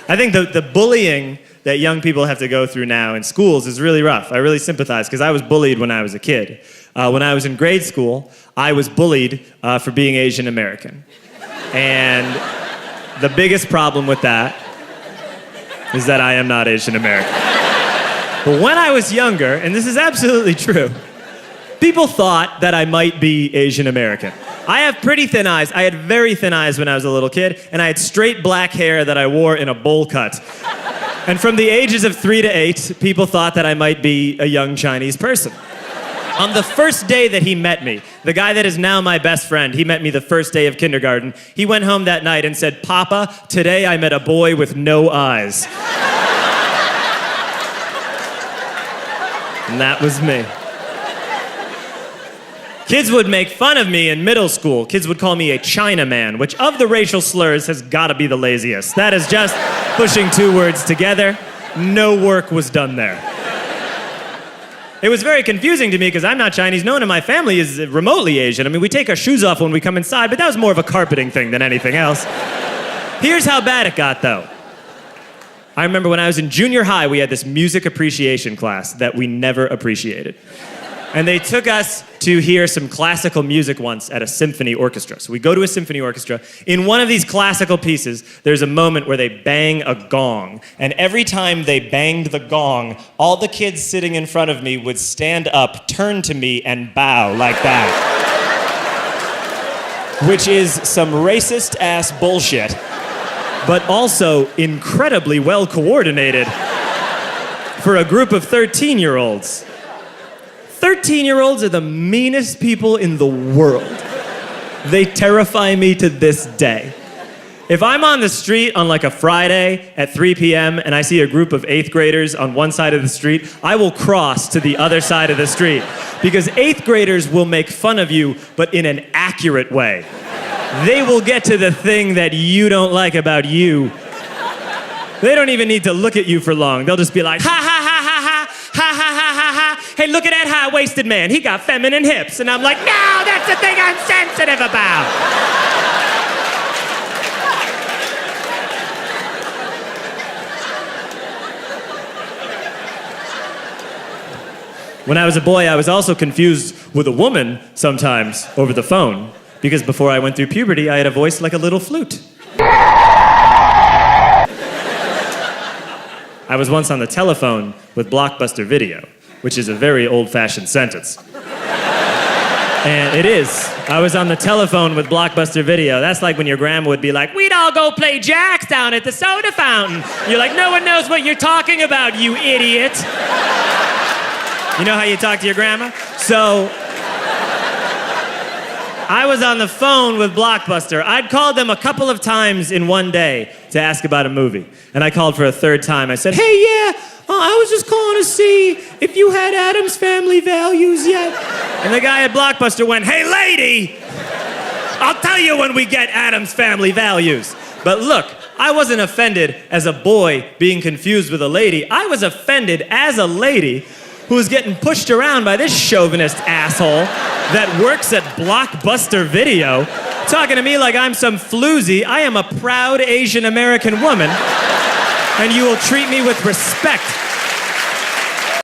I think the bullying that young people have to go through now in schools is really rough. I really sympathize because I was bullied when I was a kid. When I was in grade school, I was bullied for being Asian American. And the biggest problem with that is that I am not Asian American. But when I was younger, and this is absolutely true, people thought that I might be Asian American. I have pretty thin eyes. I had very thin eyes when I was a little kid, and I had straight black hair that I wore in a bowl cut. And from the ages of 3 to 8, people thought that I might be a young Chinese person. On the first day that he met me, the guy that is now my best friend, he met me the first day of kindergarten. He went home that night and said, "Papa, today I met a boy with no eyes." And that was me. Kids would make fun of me in middle school. Kids would call me a Chinaman, which of the racial slurs has got to be the laziest. That is just pushing 2 words together. No work was done there. It was very confusing to me because I'm not Chinese. No one in my family is remotely Asian. I mean, we take our shoes off when we come inside, but that was more of a carpeting thing than anything else. Here's how bad it got, though. I remember when I was in junior high, we had this music appreciation class that we never appreciated. And they took us to hear some classical music once at a symphony orchestra. So we go to a symphony orchestra. In one of these classical pieces, there's a moment where they bang a gong. And every time they banged the gong, all the kids sitting in front of me would stand up, turn to me, and bow like that. Which is some racist-ass bullshit, but also incredibly well coordinated for a group of 13-year-olds. 13-year-olds are the meanest people in the world. They terrify me to this day. If I'm on the street on like a Friday at 3 p.m. and I see a group of 8th graders on one side of the street, I will cross to the other side of the street because 8th graders will make fun of you, but in an accurate way. They will get to the thing that you don't like about you. They don't even need to look at you for long. They'll just be like, ha, ha, ha, ha, ha, ha, ha, ha, ha, ha. Hey, look at that high-waisted man. He got feminine hips. And I'm like, no, that's the thing I'm sensitive about. When I was a boy, I was also confused with a woman sometimes over the phone. Because before I went through puberty, I had a voice like a little flute. I was once on the telephone with Blockbuster Video, which is a very old-fashioned sentence. And it is. I was on the telephone with Blockbuster Video. That's like when your grandma would be like, "We'd all go play jacks down at the soda fountain." You're like, "No one knows what you're talking about, you idiot." You know how you talk to your grandma? So I was on the phone with Blockbuster. I'd called them a couple of times in one day to ask about a movie. And I called for a third time. I said, "Hey, yeah, I was just calling to see if you had Addams Family Values yet." And the guy at Blockbuster went, "Hey, lady, I'll tell you when we get Addams Family Values." But look, I wasn't offended as a boy being confused with a lady. I was offended as a lady who was getting pushed around by this chauvinist asshole that works at Blockbuster Video, talking to me like I'm some floozy. I am a proud Asian American woman, and you will treat me with respect.